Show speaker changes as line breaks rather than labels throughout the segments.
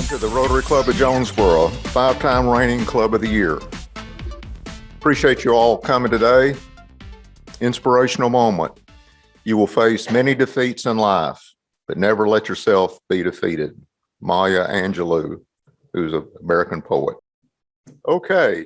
to the Rotary Club of Jonesboro, 5-time reigning Club of the Year. Appreciate you all coming today. Inspirational moment. You will face many defeats in life, but never let yourself be defeated. Maya Angelou, who's an American poet. Okay,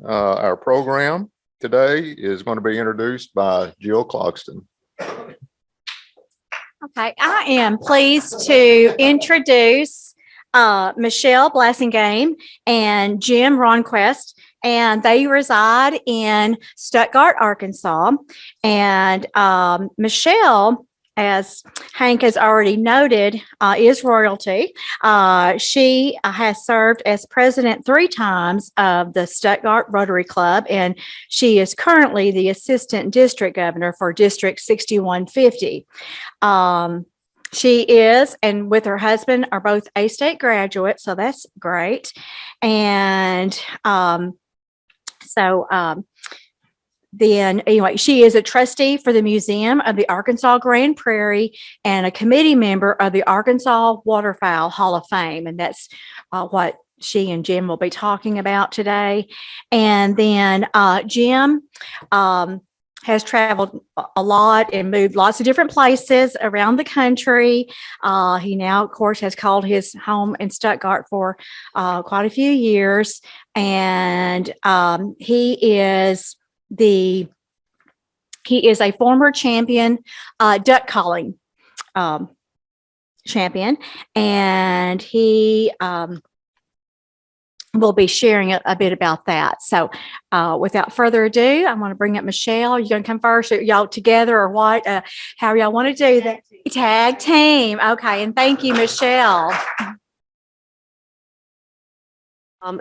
our program today is going to be introduced by Jill Clogston.
Okay, I am pleased to introduce Michelle Blasengame and Jim Ronquest, and they reside in Stuttgart, Arkansas. And Michelle, as Hank has already noted, is royalty. She has served as president 3 times of the Stuttgart Rotary Club, and she is currently the assistant district governor for District 6150. She is, and with her husband, are both A-state graduates, so that's great. And then anyway, she is a trustee for the Museum of the Arkansas Grand Prairie and a committee member of the Arkansas Waterfowler Hall of Fame. And that's what she and Jim will be talking about today. And then Jim has traveled a lot and moved lots of different places around the country. He now, of course, has called his home in Stuttgart for quite a few years. And he is a former champion, duck calling champion, and he will be sharing a bit about that. So without further ado, I want to bring up Michelle. You're going to come first? Are y'all together or what? How y'all want to do that? Tag team. Okay, and thank you, Michelle.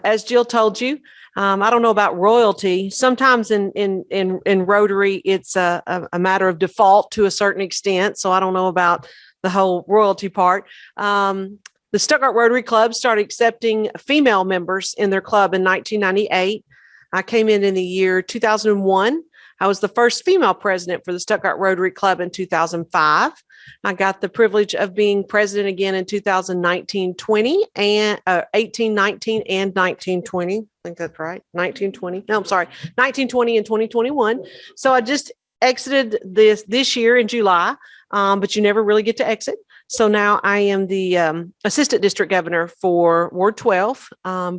As Jill told you, I don't know about royalty. Sometimes in Rotary, it's a matter of default to a certain extent. So I don't know about the whole royalty part. The Stuttgart Rotary Club started accepting female members in their club in 1998. I came in the year 2001. I was the first female president for the Stuttgart Rotary Club in 2005. I got the privilege of being president again in 2019-20 and 18-19 and 19-20. I think that's right. 19-20. No, I'm sorry. 19-20 and 2021. So I just exited this year in July, but you never really get to exit. So now I am the assistant district governor for Ward 12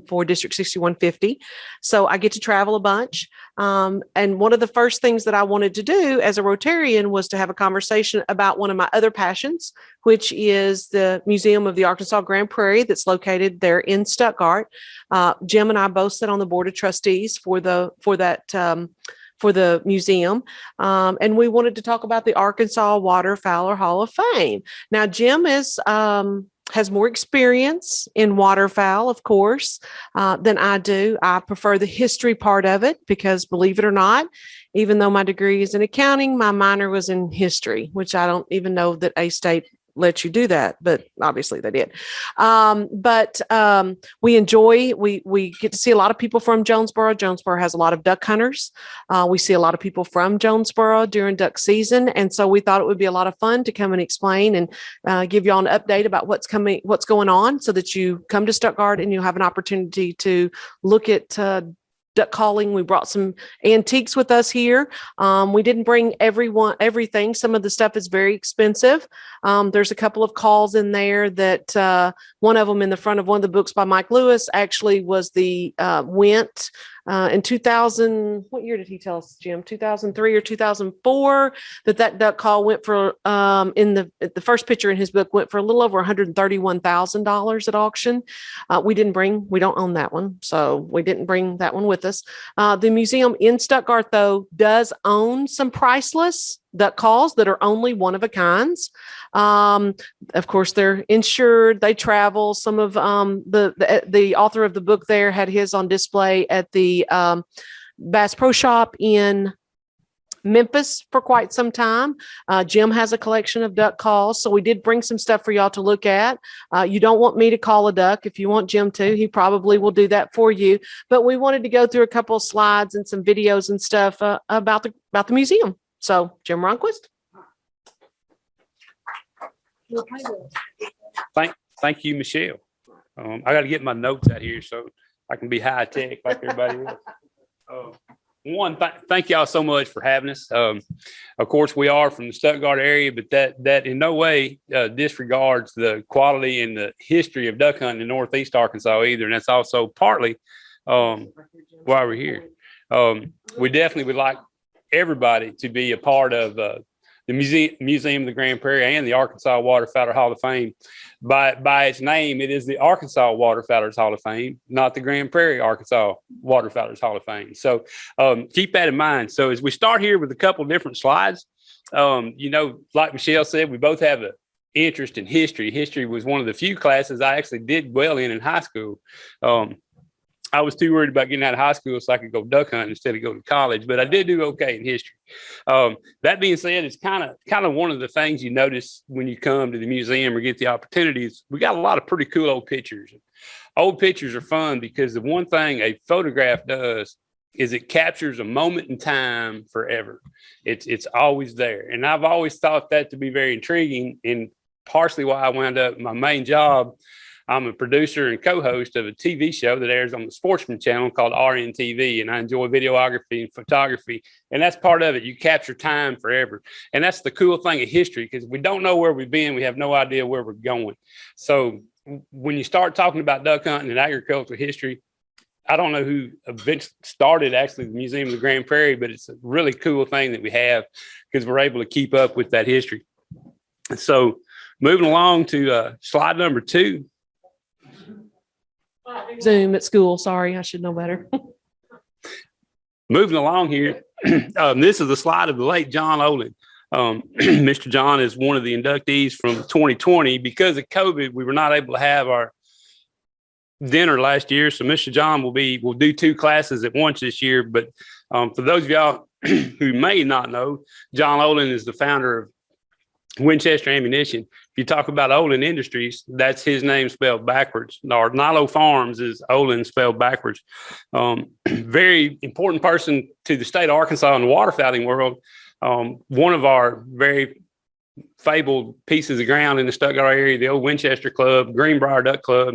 for District 6150. So I get to travel a bunch. And one of the first things that I wanted to do as a Rotarian was to have a conversation about one of my other passions, which is the Museum of the Arkansas Grand Prairie that's located there in Stuttgart. Jim and I both sit on the board of trustees for the museum. And we wanted to talk about the Arkansas Waterfowler Hall of Fame. Now, Jim has more experience in waterfowl, of course, than I do. I prefer the history part of it because, believe it or not, even though my degree is in accounting, my minor was in history, which I don't even know that A-State let you do that, but obviously they did. We enjoy, we get to see a lot of people from Jonesboro. Jonesboro has a lot of duck hunters. We see a lot of people from Jonesboro during duck season. And so we thought it would be a lot of fun to come and explain and give you all an update about what's going on so that you come to Stuttgart and you'll have an opportunity to look at duck calling. We brought some antiques with us here. We didn't bring everything. Some of the stuff is very expensive. There's a couple of calls in there that one of them in the front of one of the books by Mike Lewis actually was the went in 2000. What year did he tell us, Jim? 2003 or 2004 that duck call went for in the first picture in his book went for a little over $131,000 at auction. We don't own that one, so we didn't bring that one with us. The museum in Stuttgart, though, does own some priceless duck calls that are only one of a kinds. Of course, they're insured. They travel. Some of the author of the book there had his on display at the Bass Pro Shop in Memphis for quite some time. Jim has a collection of duck calls, so we did bring some stuff for y'all to look at. You don't want me to call a duck. If you want Jim to, he probably will do that for you. But we wanted to go through a couple of slides and some videos and stuff about the museum. So, Jim Ronquest.
Thank you, Michelle. I got to get my notes out here so I can be high tech like everybody else. Thank y'all so much for having us. Of course, we are from the Stuttgart area, but that in no way disregards the quality and the history of duck hunting in Northeast Arkansas either. And that's also partly why we're here. We definitely would like everybody to be a part of the Museum of the Grand Prairie and the Arkansas Waterfowler Hall of Fame. By its name, it is the Arkansas Waterfowlers Hall of Fame, not the Grand Prairie Arkansas Waterfowlers Hall of Fame. So keep that in mind. So as we start here with a couple of different slides, like Michelle said, we both have an interest in history. History was one of the few classes I actually did well in high school. I was too worried about getting out of high school so I could go duck hunting instead of go to college, but I did do okay in history. That being said, it's kind of one of the things you notice when you come to the museum or get the opportunities. We got a lot of pretty cool old pictures. Old pictures are fun because the one thing a photograph does is it captures a moment in time forever. It's always there. And I've always thought that to be very intriguing, and partially why I wound up my main job. I'm a producer and co-host of a TV show that airs on the Sportsman channel called RNTV, and I enjoy videography and photography, and that's part of it. You capture time forever, and that's the cool thing of history, because we don't know where we've been. We have no idea where we're going. So when you start talking about duck hunting and agricultural history, I don't know who eventually started actually the Museum of the Grand Prairie, but it's a really cool thing that we have because we're able to keep up with that history. So moving along to slide number 2.
Zoom at school. Sorry, I should know better.
Moving along here, this is a slide of the late John Olin. Mr. John is one of the inductees from 2020. Because of COVID, we were not able to have our dinner last year. So Mr. John will do 2 classes at once this year. But for those of y'all who may not know, John Olin is the founder of Winchester Ammunition. If you talk about Olin Industries, that's his name spelled backwards. Or Nilo Farms is Olin spelled backwards. Very important person to the state of Arkansas and the waterfowling world. One of our very fabled pieces of ground in the Stuttgart area, the old Winchester Club, Greenbrier Duck Club.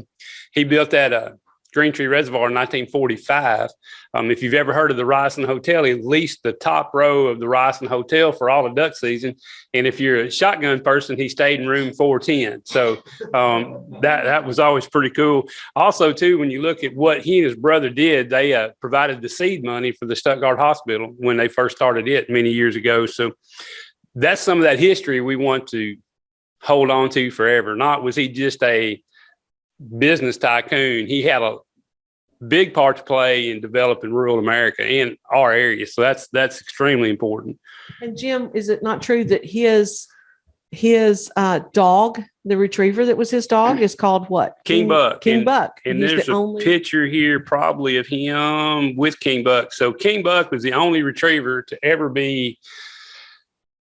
He built that Green Tree Reservoir in 1945. If you've ever heard of the Ryson Hotel, he leased the top row of the Ryson Hotel for all of duck season. And if you're a shotgun person, he stayed in room 410. So that was always pretty cool. Also, too, when you look at what he and his brother did, they provided the seed money for the Stuttgart Hospital when they first started it many years ago. So that's some of that history we want to hold on to forever. Not was he just a business tycoon. He had a big part to play in developing rural America in our area. So that's extremely important.
And Jim, is it not true that his dog, the retriever that was his dog, is called what?
King Buck.
King Buck.
And there's a picture here probably of him with King Buck. So King Buck was the only retriever to ever be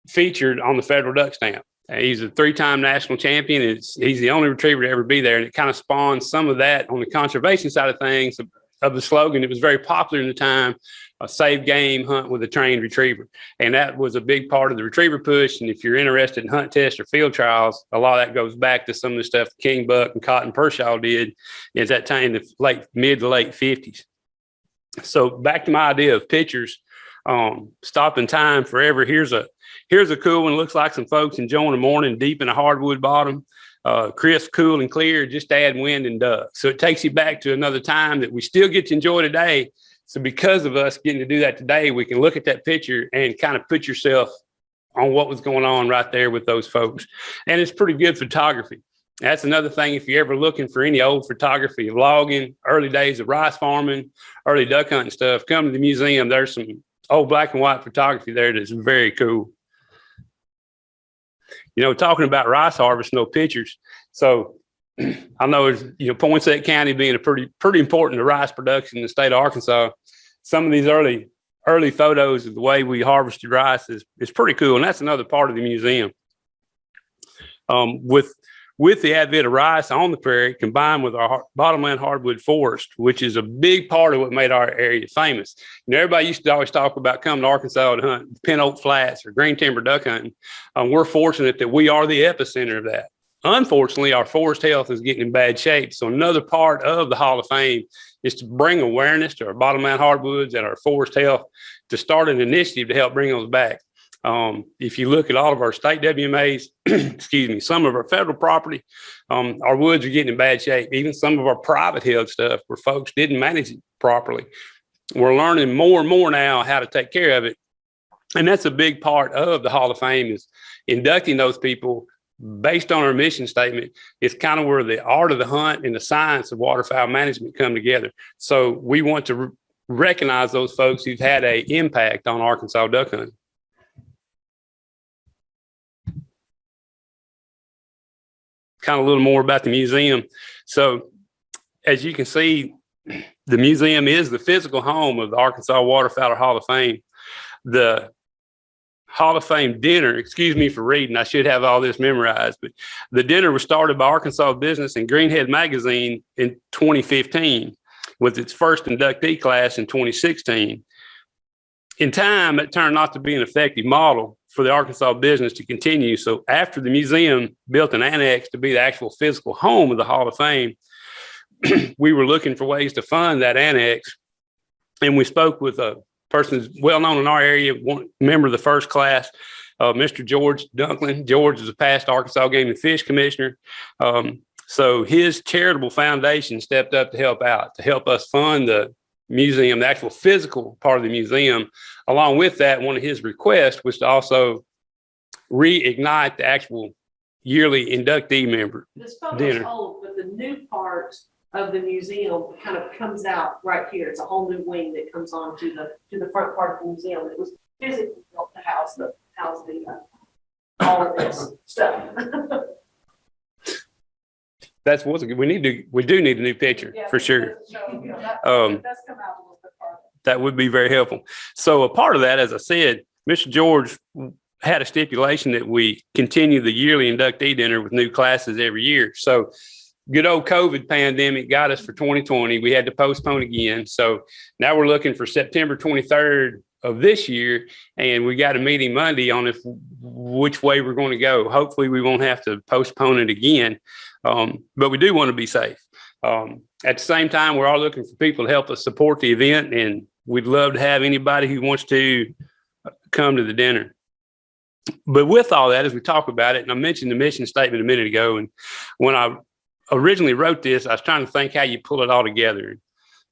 featured on the federal duck stamp. He's a 3-time national champion. He's the only retriever to ever be there. And it kind of spawned some of that on the conservation side of things of the slogan. It was very popular in the time, a save game, hunt with a trained retriever. And that was a big part of the retriever push. And if you're interested in hunt tests or field trials, a lot of that goes back to some of the stuff King Buck and Cotton Pershaw did at that time in the mid to late 50s. So back to my idea of pictures, stopping time forever. Here's a cool one. Looks like some folks enjoying the morning deep in a hardwood bottom, crisp, cool, and clear, just add wind and duck. So it takes you back to another time that we still get to enjoy today. So because of us getting to do that today, we can look at that picture and kind of put yourself on what was going on right there with those folks. And it's pretty good photography. That's another thing. If you're ever looking for any old photography of logging, early days of rice farming, early duck hunting stuff, come to the museum. There's some old black and white photography there that's very cool. Talking about rice harvest, no pictures. So I know, Poinsett County being a pretty important to rice production in the state of Arkansas. Some of these early photos of the way we harvested rice is pretty cool. And that's another part of the museum. With the advent of rice on the prairie, combined with our bottomland hardwood forest, which is a big part of what made our area famous. Everybody used to always talk about coming to Arkansas to hunt Pin Oak Flats or green timber duck hunting. We're fortunate that we are the epicenter of that. Unfortunately, our forest health is getting in bad shape. So another part of the Hall of Fame is to bring awareness to our bottomland hardwoods and our forest health, to start an initiative to help bring those back. If you look at all of our state WMAs, excuse me, some of our federal property, our woods are getting in bad shape. Even some of our private held stuff where folks didn't manage it properly. We're learning more and more now how to take care of it. And that's a big part of the Hall of Fame, is inducting those people based on our mission statement. It's kind of where the art of the hunt and the science of waterfowl management come together. So we want to recognize those folks who've had an impact on Arkansas duck hunting. Kind of a little more about the museum. So as you can see, the museum is the physical home of the Arkansas Waterfowler Hall of Fame. The Hall of Fame dinner, excuse me for reading, I should have all this memorized, but the dinner was started by Arkansas Business and Greenhead Magazine in 2015, with its first inductee class in 2016. In time, it turned out to be an effective model for the Arkansas Business to continue. So after the museum built an annex to be the actual physical home of the Hall of Fame, we were looking for ways to fund that annex. And we spoke with a person who's well known in our area, one member of the first class, Mr. George Dunklin. George is a past Arkansas Game and Fish Commissioner. So his charitable foundation stepped up to help out, to help us fund the museum, the actual physical part of the museum. Along with that, one of his requests was to also reignite the actual yearly inductee member
This photo's
dinner.
old, but the new part of the museum kind of comes out right here. It's a whole new wing that comes on to the front part of the museum. It was physically built to house the all of this stuff.
That's what we do need a new picture for sure.
That's come out a little bit farther.
That would be very helpful. So a part of that, as I said, Mr. George had a stipulation that we continue the yearly inductee dinner with new classes every year. So good old COVID pandemic got us for 2020. We had to postpone again. So now we're looking for September 23rd of this year, and we got a meeting Monday on which way we're going to go. Hopefully we won't have to postpone it again, but we do want to be safe. At the same time, we're all looking for people to help us support the event, and we'd love to have anybody who wants to come to the dinner. But with all that, as we talk about it, and I mentioned the mission statement a minute ago, and when I originally wrote this, I was trying to think how you pull it all together.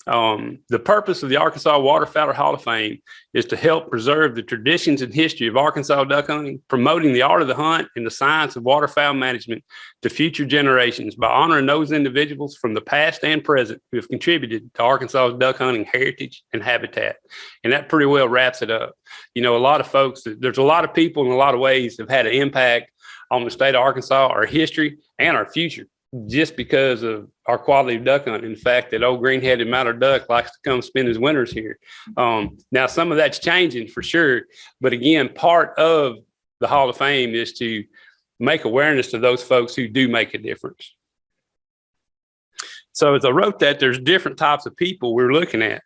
The purpose of the Arkansas Waterfowler Hall of Fame is to help preserve the traditions and history of Arkansas duck hunting, promoting the art of the hunt and the science of waterfowl management to future generations by honoring those individuals from the past and present who have contributed to Arkansas's duck hunting heritage and habitat. And that pretty well wraps it up. You know, a lot of folks, there's a lot of people in a lot of ways have had an impact on the state of Arkansas, our history, and our future, just because of our quality of duck hunting. In fact, that old green-headed mallard duck likes to come spend his winters here. Now, some of that's changing for sure. But again, part of the Hall of Fame is to make awareness to those folks who do make a difference. So as I wrote that, there's different types of people we're looking at.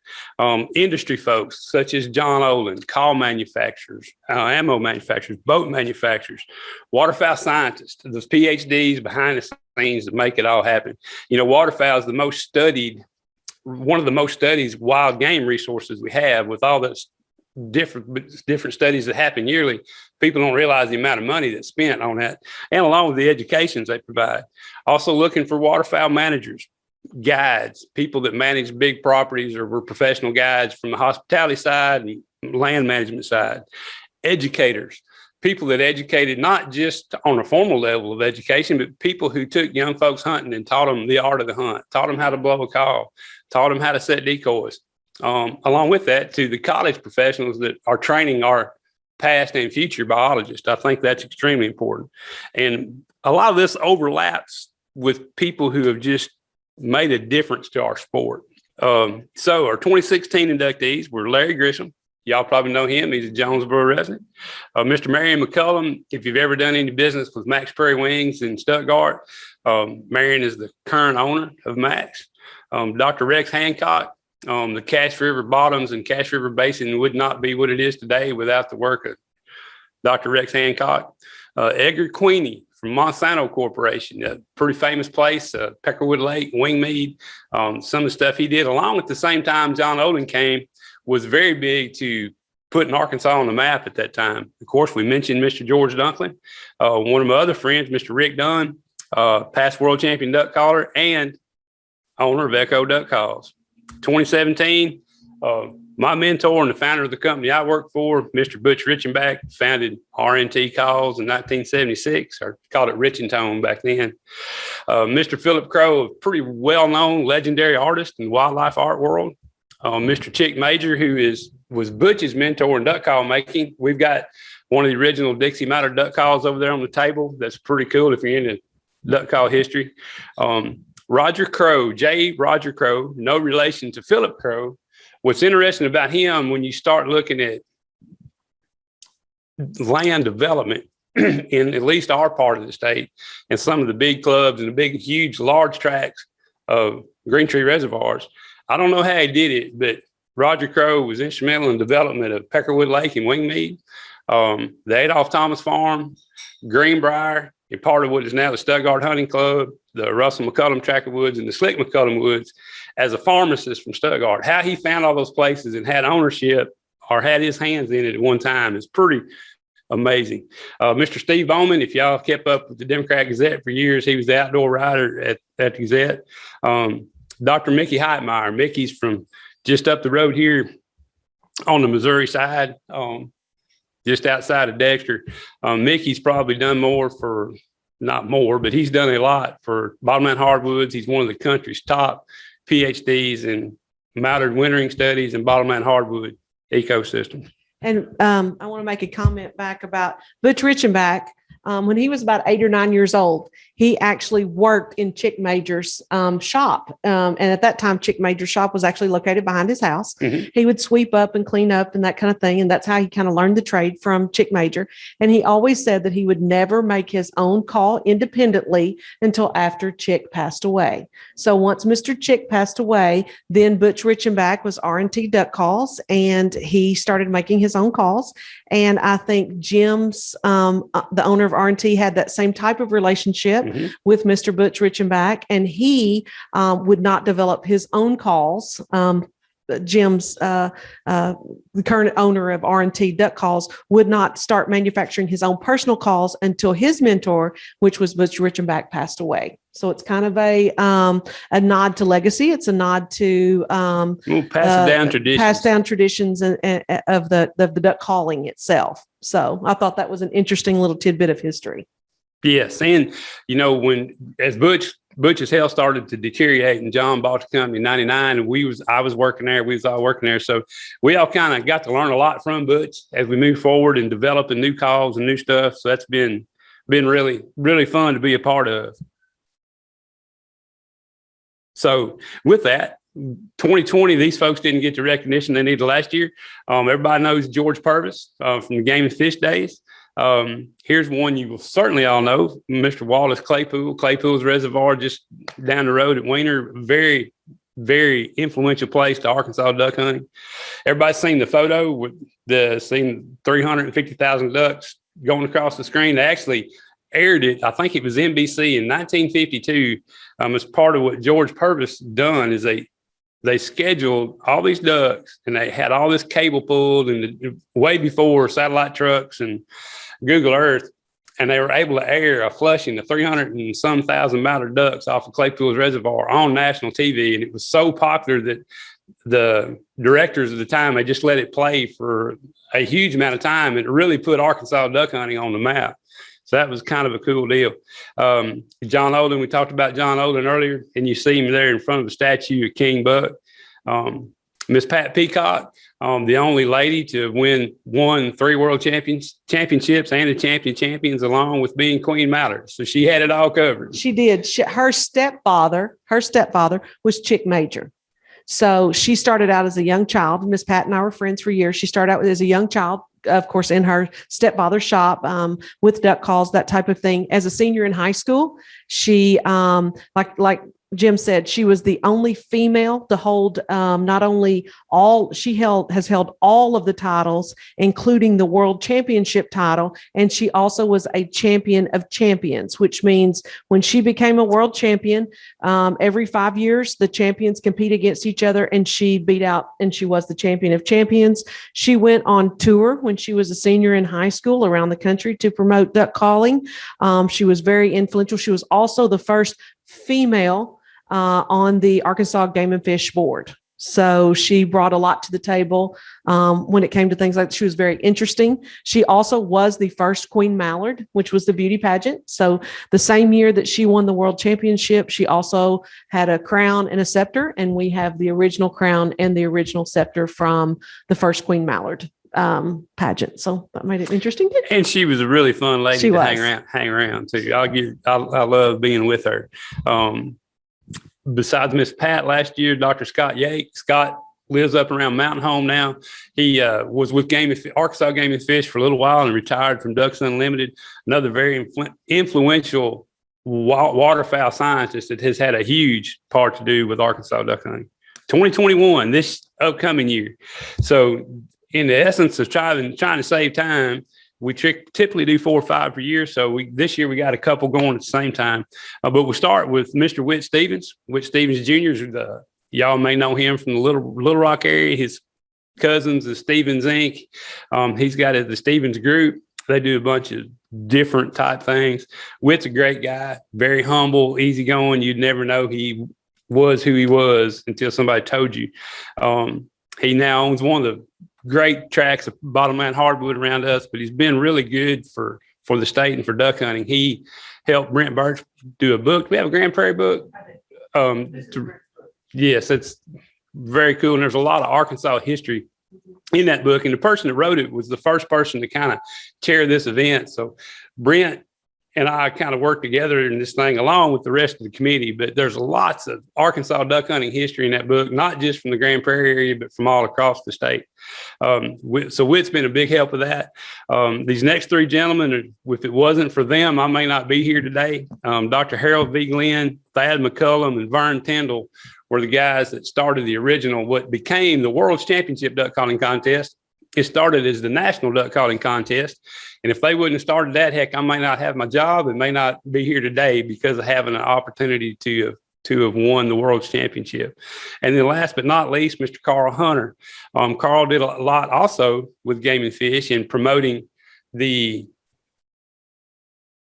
Industry folks such as John Olin, call manufacturers, ammo manufacturers, boat manufacturers, waterfowl scientists, those PhDs behind the scenes that make it all happen. You know, waterfowl is the most studied, one of the most studied wild game resources we have, with all those different studies that happen yearly. People don't realize the amount of money that's spent on that, and along with the educations they provide. Also looking for waterfowl managers, guides, people that manage big properties or were professional guides from the hospitality side and land management side, educators, people that educated not just on a formal level of education, but people who took young folks hunting and taught them the art of the hunt, taught them how to blow a call, taught them how to set decoys. Along with that, to the college professionals that are training our past and future biologists. I think that's extremely important. And a lot of this overlaps with people who have just made a difference to our sport. So our 2016 inductees were Larry Grisham. Y'all probably know him. He's a Jonesboro resident. Mr. Marion McCullum, if you've ever done any business with Max Prairie Wings in Stuttgart, Marion is the current owner of Max. Dr. Rex Hancock, the Cache River bottoms and Cache River Basin would not be what it is today without the work of Dr. Rex Hancock. Edgar Queenie from Monsanto Corporation, a pretty famous place, Peckerwood Lake, Wingmead. Some of the stuff he did, along at the same time John Olin came, was very big to putting Arkansas on the map at that time. Of course, we mentioned Mr. George Dunklin, one of my other friends, Mr. Rick Dunn, past world champion duck caller and owner of Echo Duck Calls. 2017, my mentor and the founder of the company I work for, Mr. Butch Richenbach, founded RNT Calls in 1976, or called it Rich and Tone back then. Mr. Philip Crow, a pretty well-known legendary artist in the wildlife art world. Mr. Chick Major, who was Butch's mentor in duck call making. We've got one of the original Dixie Matter duck calls over there on the table. That's pretty cool if you're into duck call history. Roger Crow, J. Roger Crow, no relation to Philip Crow. What's interesting about him, when you start looking at land development in at least our part of the state and some of the big clubs and the big, huge, large tracts of Green Tree reservoirs, I don't know how he did it, but Roger Crow was instrumental in the development of Peckerwood Lake and Wingmead, the Adolph Thomas Farm, Greenbrier, and part of what is now the Stuttgart Hunting Club, the Russell McCullum Tract of Woods, and the Slick McCullum Woods, as a pharmacist from Stuttgart. How he found all those places and had ownership or had his hands in it at one time is pretty amazing. Mr. Steve Bowman, if y'all kept up with the Democrat Gazette for years, he was the outdoor writer at the Gazette. Dr. Mickey Heitmeyer. Mickey's from just up the road here on the Missouri side, just outside of Dexter. Mickey's probably done not more, but he's done a lot for bottomland hardwoods. He's one of the country's top PhDs in mallard wintering studies and bottomland hardwood ecosystems.
And I want to make a comment back about Butch Richenbach. When he was about 8 or 9 years old, he actually worked in Chick Major's shop. And at that time, Chick Major's shop was actually located behind his house. Mm-hmm. He would sweep up and clean up and that kind of thing. And that's how he kind of learned the trade from Chick Major. And he always said that he would never make his own call independently until after Chick passed away. So once Mr. Chick passed away, then Butch Richenbach was R&T Duck Calls, and he started making his own calls. And I think Jim's, the owner of R&T, had that same type of relationship with Mr. Butch Richenbach, and he would not develop his own calls. Jim's, the current owner of R&T Duck Calls, would not start manufacturing his own personal calls until his mentor, which was Butch Richenbach, passed away. So it's kind of a nod to legacy. It's a nod to pass down traditions of the duck calling itself. So I thought that was an interesting little tidbit of history.
Yes, and as Butch's health started to deteriorate, and John bought the company in '99, and I was working there. We was all working there, so we all kind of got to learn a lot from Butch as we move forward and developing new calls and new stuff. So that's been really, really fun to be a part of. So with that, 2020, these folks didn't get the recognition they needed last year. Everybody knows George Purvis from the Game and Fish days. Here's one you will certainly all know, Mr. Wallace Claypool's Reservoir, just down the road at Wiener. Very, very influential place to Arkansas duck hunting. Everybody's seen the photo with seen 350,000 ducks going across the screen. They actually aired it. I think it was NBC in 1952. As part of what George Purvis done is they scheduled all these ducks, and they had all this cable pulled and way before satellite trucks and Google Earth, and they were able to air a flushing of 300 and some thousand mallard ducks off of Claypool's Reservoir on national TV. And it was so popular that the directors at the time, they just let it play for a huge amount of time, and it really put Arkansas duck hunting on the map. So that was kind of a cool deal. John Olin, we talked about John Olin earlier, and you see him there in front of the statue of King Buck. Miss Pat Peacock, the only lady to won 3 world championships and the champions, along with being Queen Mallard. So she had it all covered. She did.
Her stepfather was Chick Major. So she started out as a young child. Miss Pat and I were friends for years. She started out as a young child, of course, in her stepfather's shop with duck calls, that type of thing. As a senior in high school, she, like Jim said, she was the only female to hold not only has held all of the titles, including the world championship title. And she also was a champion of champions, which means when she became a world champion, every 5 years, the champions compete against each other, and she beat out, and she was the champion of champions. She went on tour when she was a senior in high school around the country to promote duck calling. She was very influential. She was also the first female on the Arkansas Game and Fish board. So she brought a lot to the table when it came to things like that. She was very interesting. She also was the first Queen Mallard, which was the beauty pageant. So the same year that she won the world championship, she also had a crown and a scepter. And we have the original crown and the original scepter from the first Queen Mallard pageant. So that made it interesting.
And she was a really fun lady
She
to
was.
hang around too. I love being with her. Besides Miss Pat last year, Dr. Scott Yates. Scott lives up around Mountain Home now. He was with Arkansas Game and Fish for a little while and retired from Ducks Unlimited. Another very influential waterfowl scientist that has had a huge part to do with Arkansas duck hunting. 2021, this upcoming year. So in the essence of trying to save time, we typically do 4 or 5 per year. So this year we got a couple going at the same time. But we'll start with Mr. Whit Stevens. Whit Stevens Jr. Y'all may know him from the Little Rock area. His cousins is Stevens Inc. He's got the Stevens Group. They do a bunch of different type things. Whit's a great guy, very humble, easygoing. You'd never know he was who he was until somebody told you. He now owns one of the great tracks of bottomland hardwood around us, but he's been really good for the state and for duck hunting. He helped Brent Birch do a book. Do we have a Grand Prairie book? Yes, it's very cool. And there's a lot of Arkansas history in that book. And the person that wrote it was the first person to kind of chair this event. So Brent and I kind of worked together in this thing along with the rest of the committee, but there's lots of Arkansas duck hunting history in that book, not just from the Grand Prairie area, but from all across the state. So Whit's been a big help with that. These next 3 gentlemen, if it wasn't for them, I may not be here today. Dr. Harold V. Glenn, Thad McCullum, and Vern Tyndall were the guys that started the original, what became the World's Championship Duck Calling Contest. It started as the National Duck Calling Contest. And if they wouldn't have started that, heck, I might not have my job and may not be here today because of having an opportunity to have won the World's Championship. And then last but not least, Mr. Carl Hunter. Carl did a lot also with Game and Fish in promoting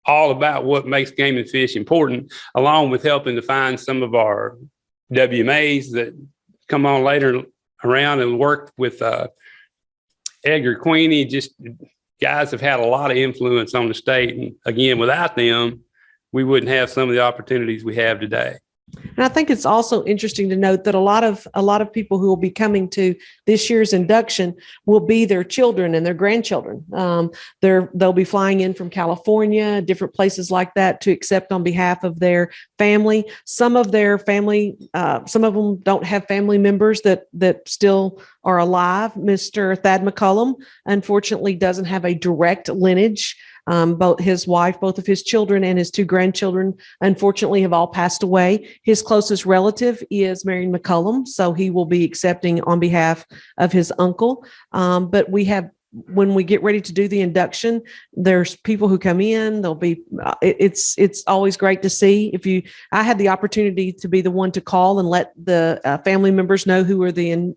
all about what makes Game and Fish important, along with helping to find some of our WMAs that come on later around and worked with Edgar Queenie. Just guys have had a lot of influence on the state. And again, without them, we wouldn't have some of the opportunities we have today.
And I think it's also interesting to note that a lot of people who will be coming to this year's induction will be their children and their grandchildren. They'll be flying in from California, different places like that, to accept on behalf of their family. Some of their family, some of them don't have family members that still are alive. Mr. Thad McCullum, unfortunately, doesn't have a direct lineage. Both his wife, both of his children, and his 2 grandchildren, unfortunately, have all passed away. His closest relative is Marion McCullum, so he will be accepting on behalf of his uncle. But when we get ready to do the induction, there's people who come in. There'll be it's always great to see. I had the opportunity to be the one to call and let the family members know who are the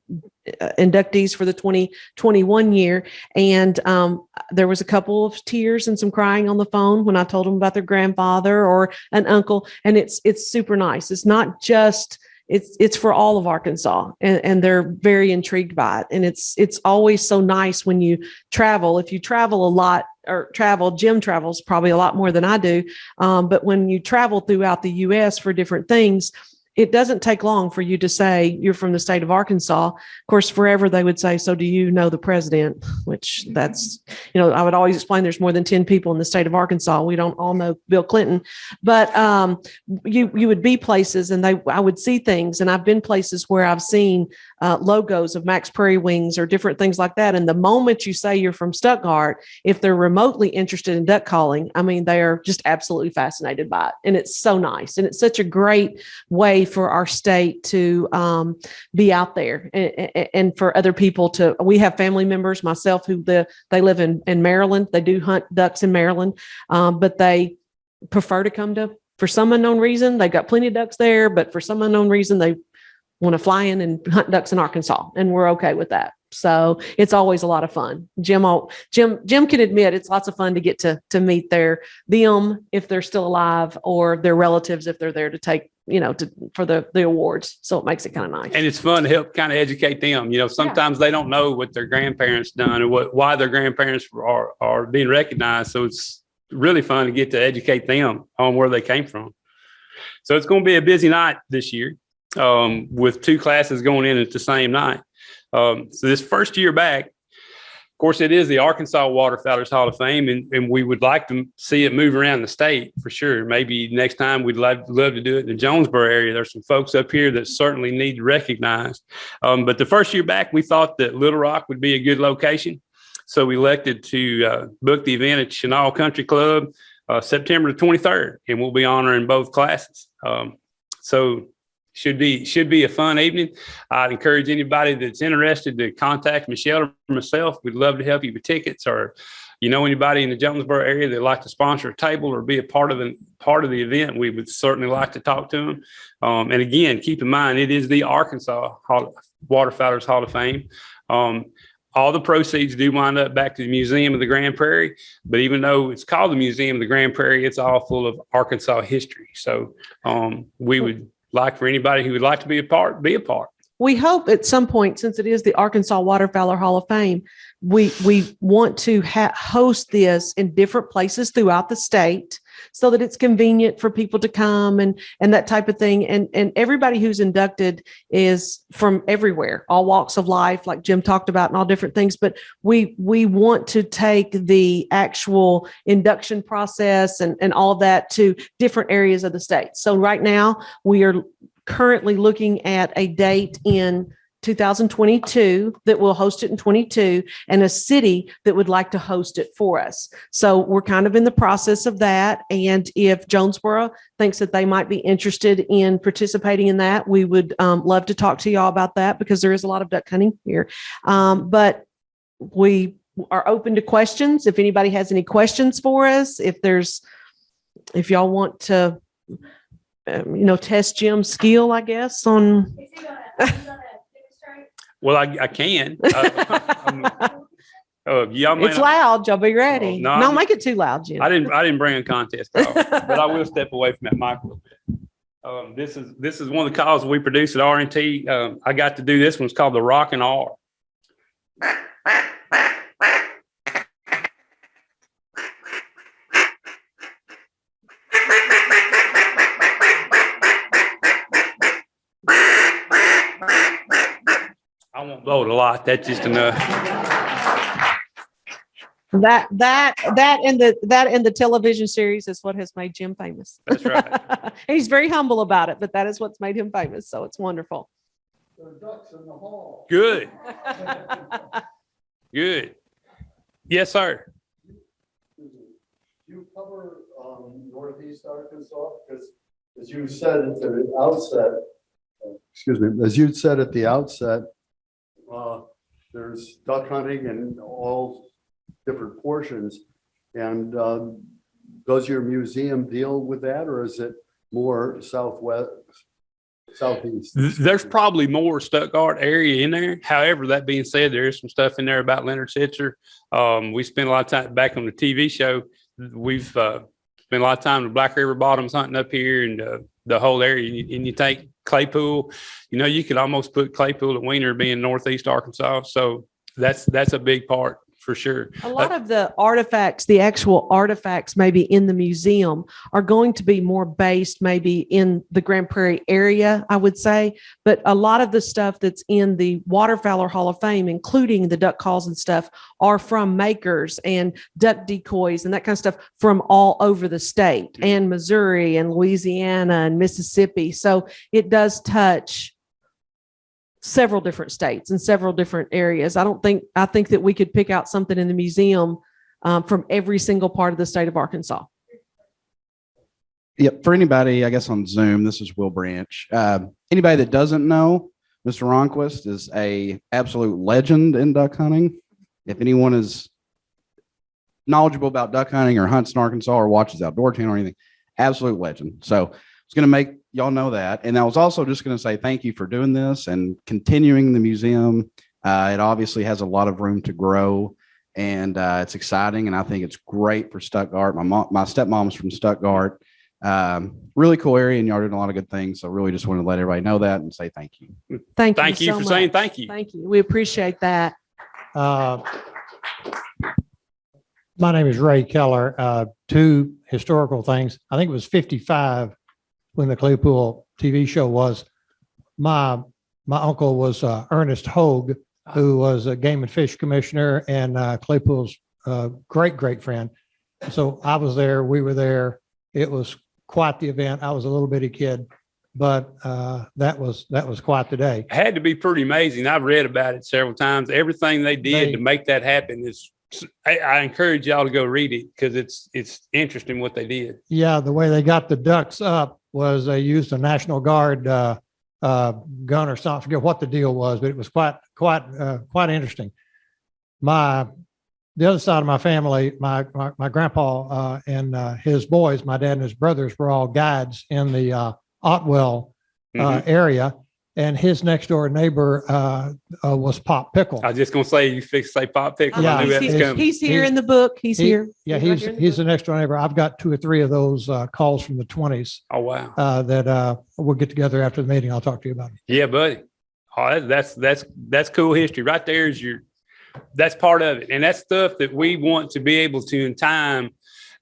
inductees for the 2021 year. And there was a couple of tears and some crying on the phone when I told them about their grandfather or an uncle. And it's super nice. It's not just, it's for all of Arkansas, and they're very intrigued by it. And it's always so nice when you travel. If you travel a lot Jim travels probably a lot more than I do. But when you travel throughout the US for different things, it doesn't take long for you to say you're from the state of Arkansas. Of course, forever they would say, so do you know the president? Which that's, I would always explain there's more than 10 people in the state of Arkansas. We don't all know Bill Clinton, but you would be places and I would see things. And I've been places where I've seen logos of Max Prairie Wings or different things like that. And the moment you say you're from Stuttgart, if they're remotely interested in duck calling, I mean, they are just absolutely fascinated by it. And it's so nice. And it's such a great way for our state to be out there and for other people to, we have family members, myself, who they live in Maryland. They do hunt ducks in Maryland, but they prefer to come for some unknown reason. They've got plenty of ducks there, but for some unknown reason, they want to fly in and hunt ducks in Arkansas. And we're okay with that. So it's always a lot of fun. Jim can admit it's lots of fun to get to meet them if they're still alive or their relatives if they're there to take, for the awards. So it makes it kind of nice.
And it's fun to help kind of educate them. Sometimes they don't know what their grandparents done or why their grandparents are being recognized. So it's really fun to get to educate them on where they came from. So it's going to be a busy night this year with 2 classes going in at the same night. So this first year back, of course, it is the Arkansas Waterfowlers Hall of Fame, and we would like to see it move around the state for sure. Maybe next time we'd love to do it in the Jonesboro area. There's some folks up here that certainly need recognized. But the first year back, we thought that Little Rock would be a good location. So we elected to book the event at Chenal Country Club September the 23rd, and we'll be honoring both classes. So should be a fun evening. I'd encourage anybody that's interested to contact Michelle or myself. We'd love to help you with tickets, or anybody in the Jonesboro area that'd like to sponsor a table or be a part of the event. We would certainly like to talk to them. And again, keep in mind it is the Arkansas Waterfowlers Hall of Fame. All the proceeds do wind up back to the Museum of the Grand Prairie, but even though it's called the Museum of the Grand Prairie, it's all full of Arkansas history. So we would like for anybody who would like to be a part.
We hope at some point, since it is the Arkansas Waterfowler Hall of Fame, we want to host this in different places throughout the state so that it's convenient for people to come and that type of thing. And everybody who's inducted is from everywhere, all walks of life, like Jim talked about, and all different things. But we want to take the actual induction process and all of that to different areas of the state. So right now we are currently looking at a date in 2022 that will host it in 22 and a city that would like to host it for us. So we're kind of in the process of that. And if Jonesboro thinks that they might be interested in participating in that, we would love to talk to y'all about that because there is a lot of duck hunting here. But we are open to questions. If anybody has any questions for us, if y'all want to, test Jim's skill, I guess, on.
Well, I can.
It's loud. Y'all be ready. Don't make it too loud, Jim.
I didn't bring a contest call, but I will step away from that mic a little bit. This is one of the calls we produce at R&T. I got to do this one. It's called the Rock and R. I won't blow it a lot. That's just enough.
That in the television series is what has made Jim famous.
That's right.
He's very humble about it, but that is what's made him famous. So it's wonderful.
There are ducks in the hall.
Good. Good. Yes, sir.
You cover Northeast Arkansas because, as you said at the outset, there's duck hunting in all different portions. And does your museum deal with that, or is it more southwest, southeast?
There's probably more Stuttgart area in there. However, that being said, there is some stuff in there about Leonard Sitzer. We spent a lot of time back on the TV show. We've spent a lot of time with Black River Bottoms hunting up here and the whole area. And you take Claypool, you could almost put Claypool and Wiener being northeast Arkansas. So that's a big part for sure.
A lot of the artifacts, the actual artifacts maybe in the museum are going to be more based maybe in the Grand Prairie area, I would say. But a lot of the stuff that's in the Waterfowler Hall of Fame, including the duck calls and stuff, are from makers and duck decoys and that kind of stuff from all over the state and Missouri and Louisiana and Mississippi. So it does touch several different states and several different areas. I think that we could pick out something in the museum from every single part of the state of Arkansas.
Yep. For anybody, I guess on Zoom, this is Will Branch. Anybody that doesn't know, Mr. Ronquest is a absolute legend in duck hunting. If anyone is knowledgeable about duck hunting or hunts in Arkansas or watches Outdoor Channel or anything, absolute legend. So I was going to make y'all know that. And I was also just going to say thank you for doing this and continuing the museum. It obviously has a lot of room to grow, and it's exciting. And I think it's great for Stuttgart. My stepmom's from Stuttgart. Really cool area, and y'all are doing a lot of good things. So really just wanted to let everybody know that and say thank you.
Thank
you
so
for saying
much.
thank you.
Thank you. We appreciate that.
My name is Ray Keller. Two historical things. I think it was 55 when the Claypool TV show was. My uncle was Ernest Hogue, who was a game and fish commissioner and Claypool's great friend. So I was there. We were there. It was quite the event. I was a little bitty kid, but that was quite the day.
It had to be pretty amazing. I've read about it several times. Everything they did to make that happen is. I encourage y'all to go read it because it's interesting what they did.
Yeah, the way they got the ducks up was they used a National Guard gun or something. I forget what the deal was, but it was quite interesting. The other side of my family, my grandpa and his boys, my dad and his brothers were all guides in the Otwell area. And his next door neighbor was Pop Pickle.
I was just gonna say you fix say Pop Pickle.
Yeah,
I knew that was coming.
He's here in the book. He's here.
Yeah, he's the next door neighbor. I've got 2 or 3 of those calls from the 20s
Oh wow.
that we'll get together after the meeting. I'll talk to you about it.
Yeah, buddy. Oh, that's cool history right there. That's part of it, and that's stuff that we want to be able to in time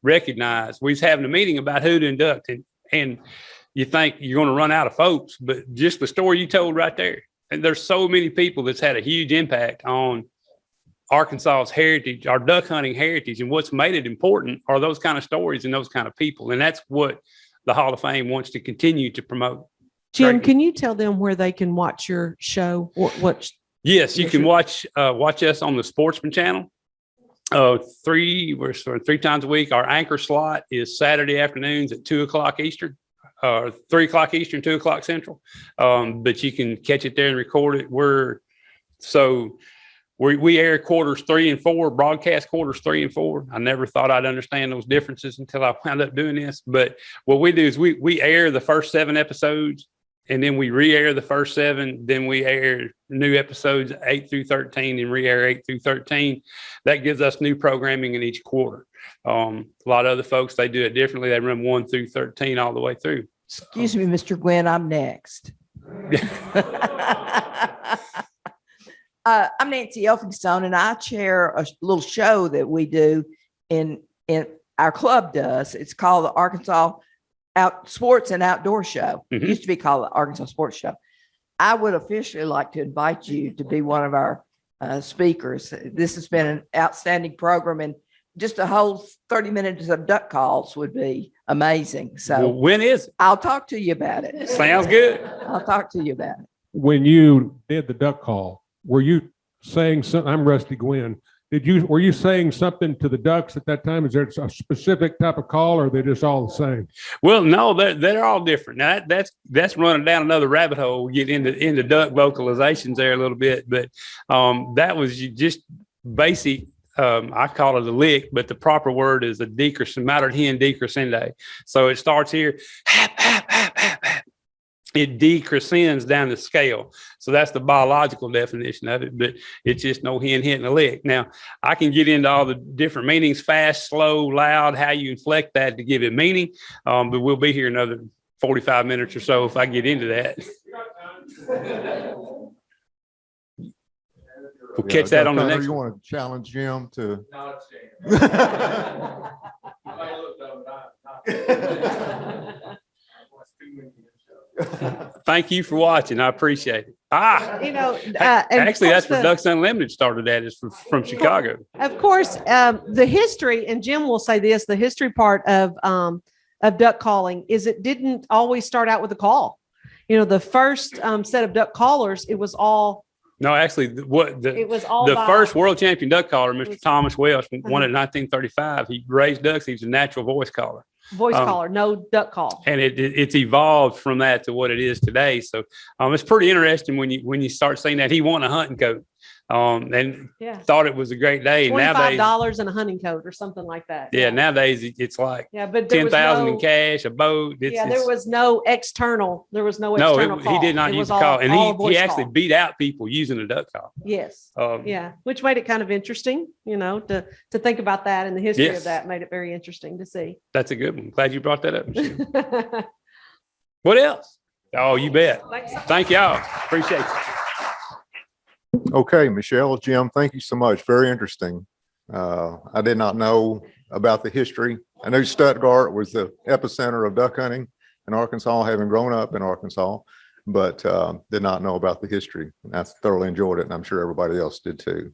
recognize. We was having a meeting about who to induct, and you think you're going to run out of folks, but just the story you told right there. And there's so many people that's had a huge impact on Arkansas's heritage, our duck hunting heritage, and what's made it important are those kind of stories and those kind of people. And that's what the Hall of Fame wants to continue to promote.
Jim,
Great.
can you tell them where they can watch your show?
Yes, you can watch us on the Sportsman channel. 3 times a week. Our anchor slot is Saturday afternoons at 2:00 Eastern. 3:00 Eastern, 2:00 Central. But you can catch it there and record it. We air quarters 3 and 4, broadcast quarters 3 and 4. I never thought I'd understand those differences until I wound up doing this. But what we do is we air the first 7 episodes, and then we re-air the first 7. Then we air new episodes 8 through 13 and re-air 8 through 13. That gives us new programming in each quarter. A lot of other folks, they do it differently. They run 1 through 13 all the way through.
Excuse me, Mr. Gwynn, I'm next. I'm Nancy Elphinstone, and I chair a little show that we do in our club does. It's called the Arkansas Sports and Outdoor Show. It used to be called the Arkansas Sports Show. I would officially like to invite you to be one of our speakers. This has been an outstanding program, and just a whole 30 minutes of duck calls would be amazing. So
Well, when is it?
I'll talk to you about it.
Sounds good.
I'll talk to you about it.
When you did the duck call, were you saying something? I'm Rusty Gwynn. Were you saying something to the ducks at that time? Is there a specific type of call, or are they just all the same?
Well, no, they're all different. Now that's running down another rabbit hole. We get into duck vocalizations there a little bit, but that was just basic. I call it a lick, but the proper word is a decrescent, moutered hen decrescende. So it starts here, hap, hap, hap, hap, hap. It decrescends down the scale. So that's the biological definition of it, but it's just no hen hitting a lick. Now, I can get into all the different meanings, fast, slow, loud, how you inflect that to give it meaning, but we'll be here another 45 minutes or so if I get into that. We'll catch that on the next.
You
one.
want to challenge Jim to?
Thank you for watching. I appreciate it.
You know, and
Actually,
of
that's
course
where
the-
Ducks Unlimited started at, is from Chicago.
Of course, the history, and Jim will say this, the history part of duck calling is it didn't always start out with a call. You know, the first set of duck callers, it was all
No, actually, the
by-
first world champion duck caller, Mr.
was-
Thomas Welsh, won it in 1935. He raised ducks. He was a natural voice caller.
voice
um,
caller, no duck call.
And it's evolved from that to what it is today. So it's pretty interesting when you start seeing that. He won a hunting coat and
Yeah.
thought it was a great day. Nowadays,
$25 and a hunting coat or something like that.
yeah, nowadays it's like
Yeah, but there was
10,000 in
no,
cash, a boat.
yeah, there was no external
No,
call.
he did not
It
use
was
the call,
all
and
a voice
he actually
call.
beat out people using a duck call.
Yes.
Um,
Yeah, which made it kind of interesting, you know, to think about that, and the history
Yes.
of that made it very interesting to see.
That's a good one. Glad you brought that up, Michelle. What else? Oh, you bet.
Thanks.
Thank y'all. Appreciate you.
Okay, Michelle, Jim, thank you so much. Very interesting. I did not know about the history. I knew Stuttgart was the epicenter of duck hunting in Arkansas, having grown up in Arkansas, but did not know about the history. And I thoroughly enjoyed it, and I'm sure everybody else did too.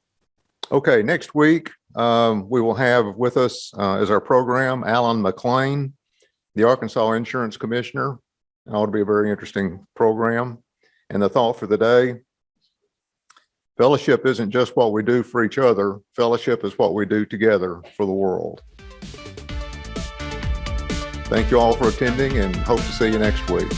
Okay, next week, we will have with us as our program, Alan McLean, the Arkansas Insurance Commissioner. It ought to be a very interesting program. And the thought for the day, fellowship isn't just what we do for each other. Fellowship is what we do together for the world. Thank you all for attending and hope to see you next week.